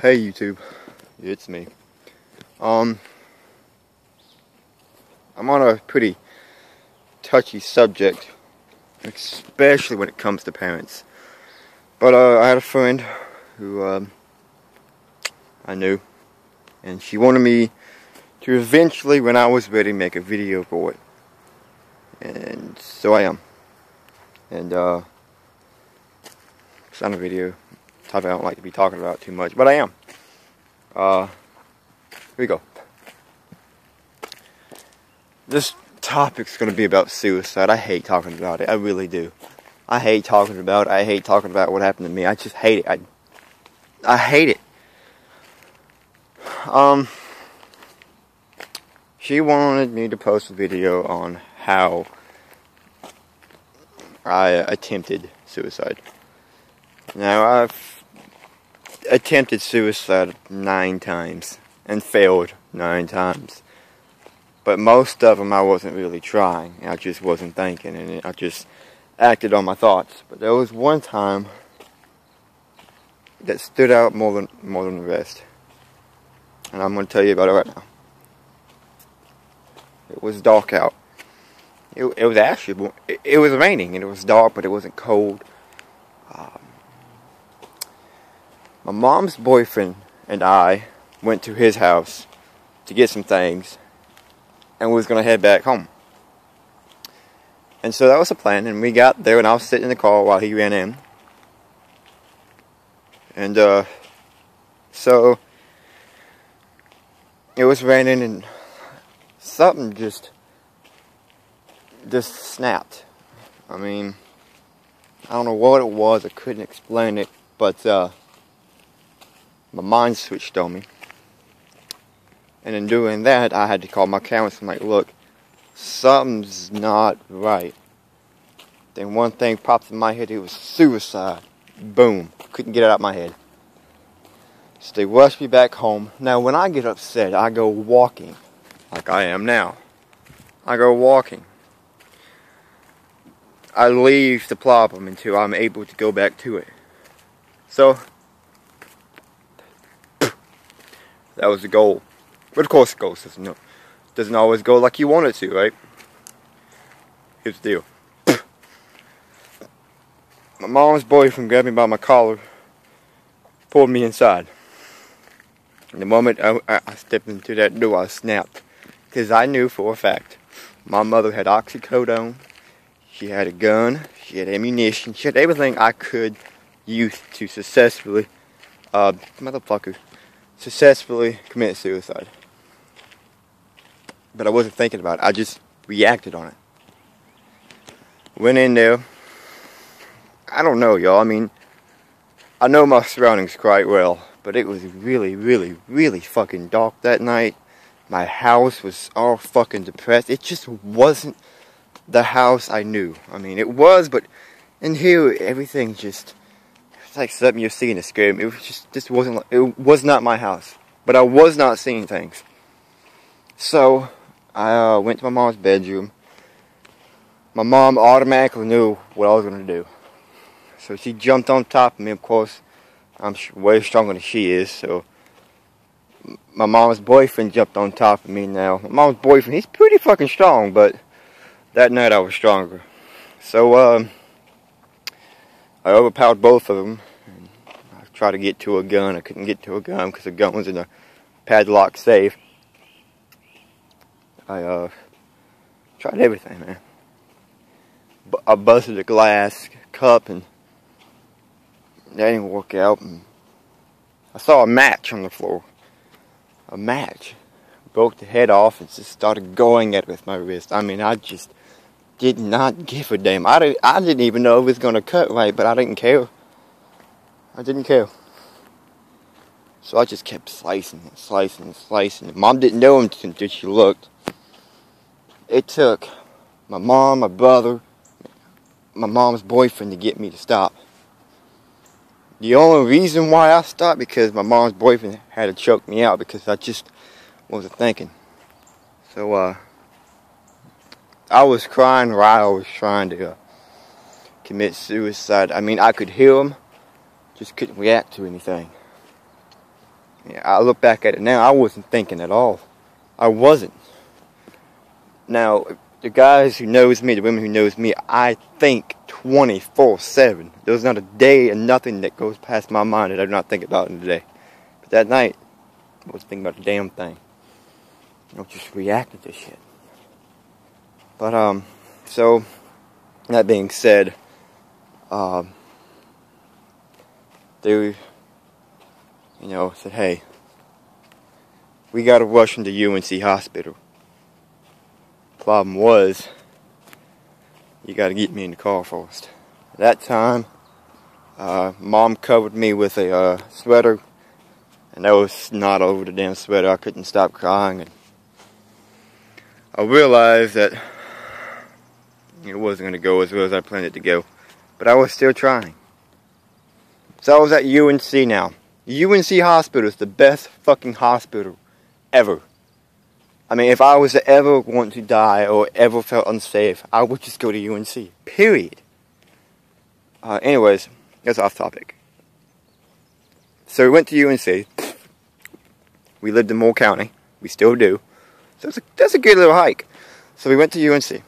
Hey YouTube, it's me. I'm on a pretty touchy subject, especially when it comes to parents. But I had a friend who I knew, and she wanted me to eventually, when I was ready, make a video for it. And so I am. And it's not a video topic I don't like to be talking about too much, but I am. Here we go. This topic's going to be about suicide. I hate talking about it. I really do. I hate talking about it. I hate talking about what happened to me. I just hate it. I hate it. She wanted me to post a video on how I attempted suicide. Now, I've attempted suicide 9 times and failed 9 times. But most of them I wasn't really trying. I just wasn't thinking, and I just acted on my thoughts. But there was one time that stood out more than the rest, and I'm going to tell you about it right now. It was dark out. It was actually, it was raining, and it was dark, but it wasn't cold. My mom's boyfriend and I went to his house to get some things, and we was going to head back home. And so that was the plan, and we got there, and I was sitting in the car while he ran in. And so it was raining, and something just snapped. I mean, I don't know what it was. I couldn't explain it, but my mind switched on me. And in doing that, I had to call my counselor. I'm like, look, something's not right. Then one thing popped in my head. It was suicide. Boom. Couldn't get it out of my head. So they rushed me back home. Now, when I get upset, I go walking. Like I am now. I go walking. I leave the problem until I'm able to go back to it. So, that was the goal. But of course, the goal doesn't always go like you want it to, right? Here's the deal. My mom's boyfriend grabbed me by my collar, pulled me inside. And the moment I stepped into that door, I snapped. Because I knew for a fact my mother had oxycodone, she had a gun, she had ammunition, she had everything I could use to successfully, successfully commit suicide. But I wasn't thinking about it. I just reacted on it. Went in there. I don't know, y'all. I mean, I know my surroundings quite well, but it was really, really, really fucking dark that night. My house was all fucking depressed. It just wasn't the house I knew. I mean, it was, but in here, everything just, it's like something you're seeing a scare. It was just wasn't, it was not my house. But I was not seeing things. So, I went to my mom's bedroom. My mom automatically knew what I was going to do. So she jumped on top of me. Of course, I'm way stronger than she is. So my mom's boyfriend jumped on top of me now. My mom's boyfriend, he's pretty fucking strong, but that night I was stronger. So I overpowered both of them. And I tried to get to a gun. I couldn't get to a gun because the gun was in a padlock safe. I tried everything, man. I busted a glass cup, and that didn't work out. And I saw a match on the floor. A match. Broke the head off and just started going at it with my wrist. I mean, I just did not give a damn. I didn't even know it was going to cut right, but I didn't care. I didn't care. So I just kept slicing and slicing and slicing. Mom didn't know until she looked. It took my mom, my brother, my mom's boyfriend to get me to stop. The only reason why I stopped because my mom's boyfriend had to choke me out because I just wasn't thinking. So I was crying while I was trying to commit suicide. I mean, I could hear him, just couldn't react to anything. Yeah, I look back at it now, I wasn't thinking at all. I wasn't. Now, the guys who knows me, the women who knows me, I think 24/7. There's not a day and nothing that goes past my mind that I do not think about in the day. But that night, I was thinking about the damn thing. I just reacted to shit. But, so, that being said, they, said, hey, we gotta rush into UNC Hospital. Problem was, you gotta get me in the car first. At that time, Mom covered me with a sweater, and there was snot over the damn sweater. I couldn't stop crying, and I realized that it wasn't gonna go as well as I planned it to go, but I was still trying. So I was at UNC now. UNC Hospital is the best fucking hospital ever. I mean, if I was to ever want to die or ever felt unsafe, I would just go to UNC. Period. Anyways, that's off topic. So we went to UNC. We lived in Moore County. We still do. So that's a good little hike. So we went to UNC.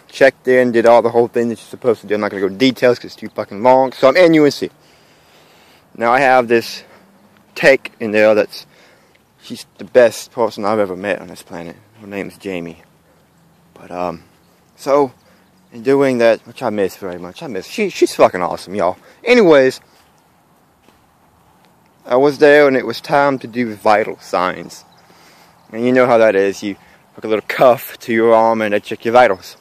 Checked in, did all the whole thing that you're supposed to do. I'm not going to go into details because it's too fucking long. So I'm in UNC. Now I have this tech in there she's the best person I've ever met on this planet. Her name is Jamie. But, so, in doing that, which I miss very much. She's fucking awesome, y'all. Anyways, I was there and it was time to do vital signs. And you know how that is. You hook a little cuff to your arm and they check your vitals.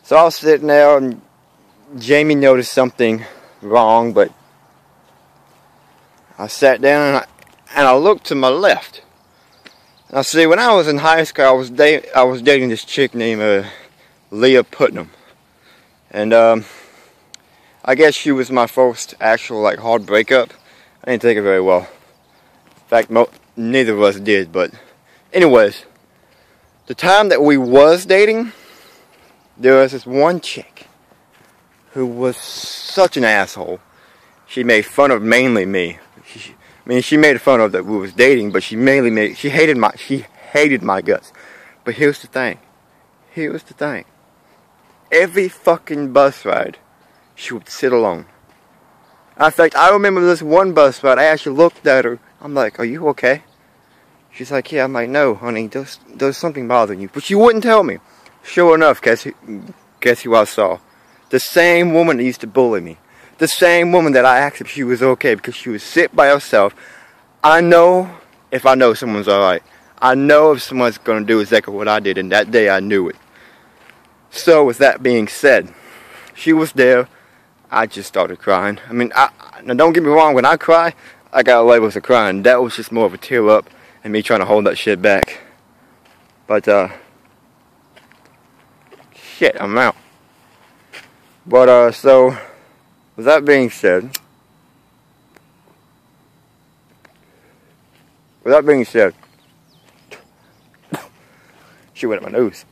So I was sitting there and Jamie noticed something wrong, but I sat down and I looked to my left. Now see, when I was in high school, I was dating this chick named Leah Putnam. And I guess she was my first actual hard breakup. I didn't take it very well. In fact, neither of us did. But anyways, the time that we was dating, there was this one chick who was such an asshole. She made fun of mainly me. She made fun of that we was dating, but she hated my guts. But here's the thing. Every fucking bus ride, she would sit alone. In fact, I remember this one bus ride, I actually looked at her. I'm like, are you okay? She's like, yeah. I'm like, no, honey, there's something bothering you. But she wouldn't tell me. Sure enough, guess who I saw? The same woman that used to bully me. The same woman that I asked if she was okay because she would sit by herself. I know if I know someone's alright. I know if someone's going to do exactly what I did, and that day I knew it. So with that being said, she was there. I just started crying. I mean, now don't get me wrong, when I cry, I got labels of crying. That was just more of a tear up and me trying to hold that shit back. But, shit, I'm out. But, so, with that being said, she went up my nose.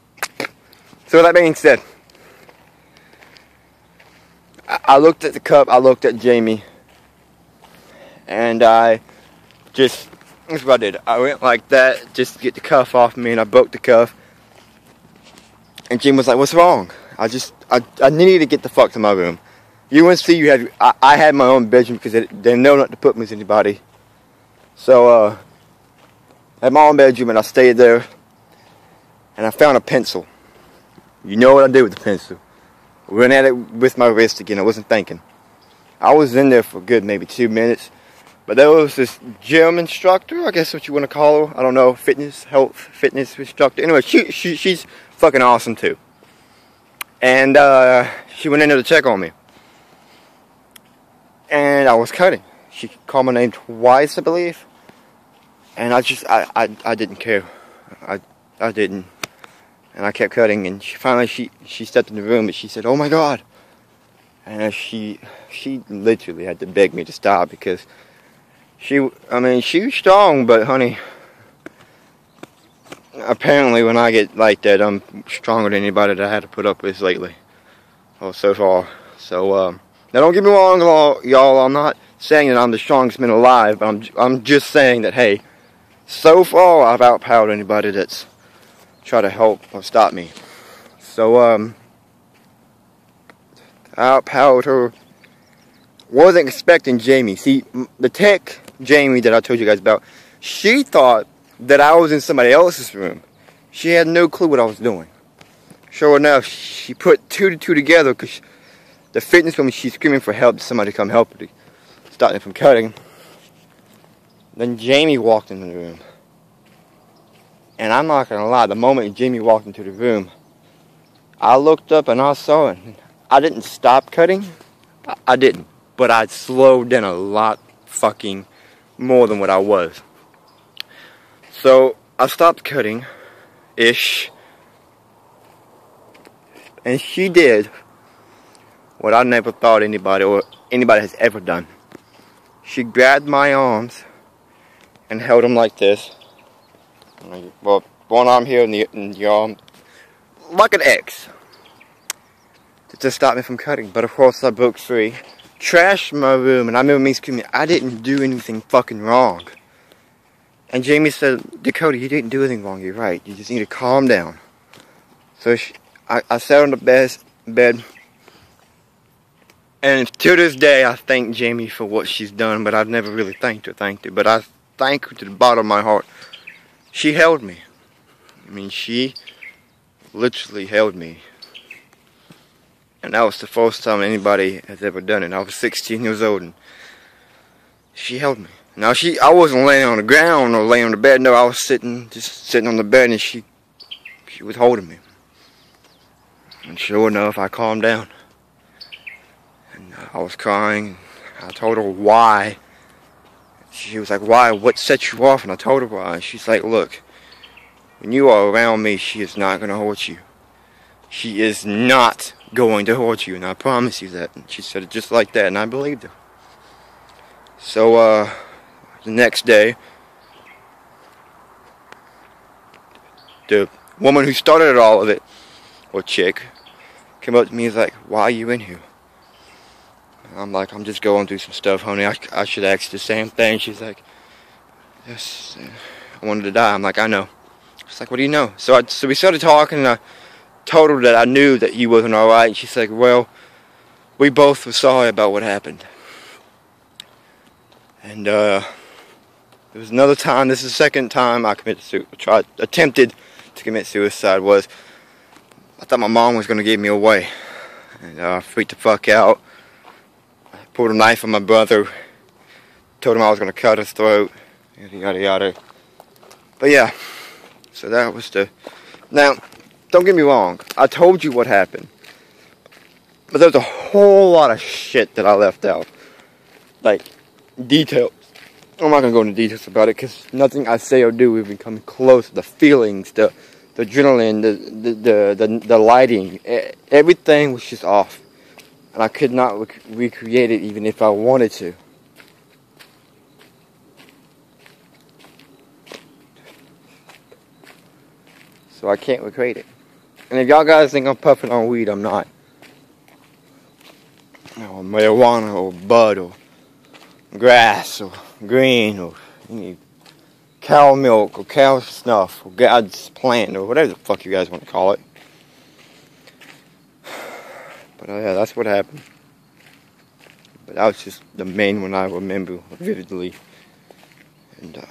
So with that being said, I looked at the cup, I looked at Jamie, and this is what I did. I went like that just to get the cuff off me, and I broke the cuff. And Jamie was like, what's wrong? I needed to get the fuck to my room. UNC, I had my own bedroom because they know not to put me with anybody. So, I had my own bedroom and I stayed there. And I found a pencil. You know what I did with the pencil. I went at it with my wrist again. I wasn't thinking. I was in there for a good maybe 2 minutes. But there was this gym instructor, I guess what you want to fitness instructor. Anyway, she's fucking awesome too. And she went in there to check on me. And I was cutting. She called my name twice, I believe. And I didn't care. I didn't. And I kept cutting, and finally she stepped in the room and she said, oh my God. And she literally had to beg me to stop because she was strong, but honey, apparently when I get like that, I'm stronger than anybody that I had to put up with lately. Or so far. So, Now don't get me wrong, y'all, I'm not saying that I'm the strongest man alive, but I'm just saying that, hey, so far I've outpowered anybody that's tried to help or stop me. So, I outpowered her. Wasn't expecting Jamie. See, the tech Jamie that I told you guys about, she thought that I was in somebody else's room. She had no clue what I was doing. Sure enough, she put 2 to 2 together because the fitness woman, she's screaming for help, somebody come help her to stop them from cutting. Then Jamie walked into the room. And I'm not going to lie, the moment Jamie walked into the room, I looked up and I saw it. I didn't stop cutting. I didn't. But I slowed down a lot fucking more than what I was. So I stopped cutting-ish. And she did what I never thought anybody has ever done. She grabbed my arms and held them like this. Well, one arm here and the arm like an X to stop me from cutting. But of course I broke free, trashed my room, and I remember me screaming, I didn't do anything fucking wrong. And Jamie said, Dakota, you didn't do anything wrong, you're right. You just need to calm down. So I sat on the bed, and to this day I thank Jamie for what she's done, but I've never really thanked her. But I thank her to the bottom of my heart. She held me. I mean, she literally held me. And that was the first time anybody has ever done it. I was 16 years old and she held me. Now I wasn't laying on the ground or laying on the bed. No, I was just sitting on the bed, and she was holding me. And sure enough, I calmed down. And I was crying. I told her why. She was like, why? What set you off? And I told her why. And she's like, look, when you are around me, she is not going to hurt you. She is not going to hurt you, and I promise you that. And she said it just like that, and I believed her. So, the next day, the woman who started all of it, or chick, came up to me and was like, why are you in here? And I'm like, I'm just going through some stuff, honey. I should ask the same thing. She's like, yes, I wanted to die. I'm like, I know. She's like, what do you know? So we started talking, and I told her that I knew that you wasn't alright. And she's like, well, we both were sorry about what happened. And there was another time. This is the second time I attempted to commit suicide. I thought my mom was going to give me away, and I freaked the fuck out. I pulled a knife on my brother, told him I was going to cut his throat, yada yada yada. But yeah, so that was now, don't get me wrong, I told you what happened, but there's a whole lot of shit that I left out, like details. I'm not going to go into details about it, because nothing I say or do even come close to the feelings, the adrenaline, the lighting. Everything was just off. And I could not recreate it even if I wanted to. So I can't recreate it. And if y'all guys think I'm puffing on weed, I'm not. Or marijuana, or bud, or grass, or green, or any cow milk, or cow snuff, or God's plant, or whatever the fuck you guys want to call it. But yeah, that's what happened. But that was just the main one I remember vividly. And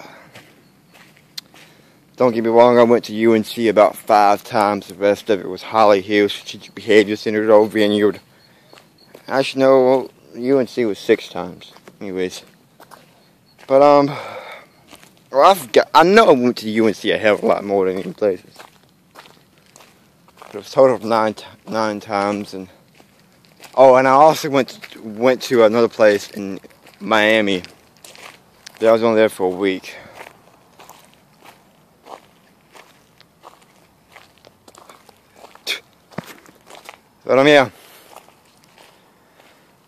don't get me wrong, I went to UNC about 5 times. The rest of it was Holly Hill Strategic Behavior Center or Vineyard. Actually, no, UNC was 6 times. Anyways. But, well, I know I went to UNC a hell of a lot more than any places. But it was a total of 9 times. And oh, and I also went to another place in Miami. I was only there for a week. But yeah.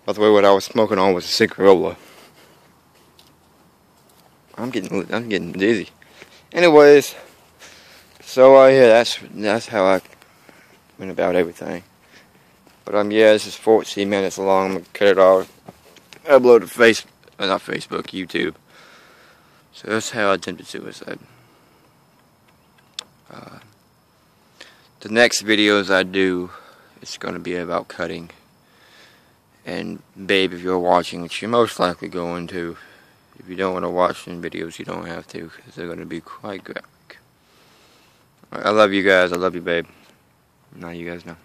By the way, what I was smoking on was a cigarillo. I'm getting dizzy. Anyways, so yeah, that's how I went about everything. But yeah, this is 14 minutes long. I'm gonna cut it off, upload to not Facebook, YouTube. So that's how I attempted suicide. The next videos I do, it's gonna be about cutting. And babe, if you're watching, which you're most likely going to, if you don't want to watch them videos, you don't have to, because they're gonna be quite graphic. I love you guys. I love you, babe. Now you guys know.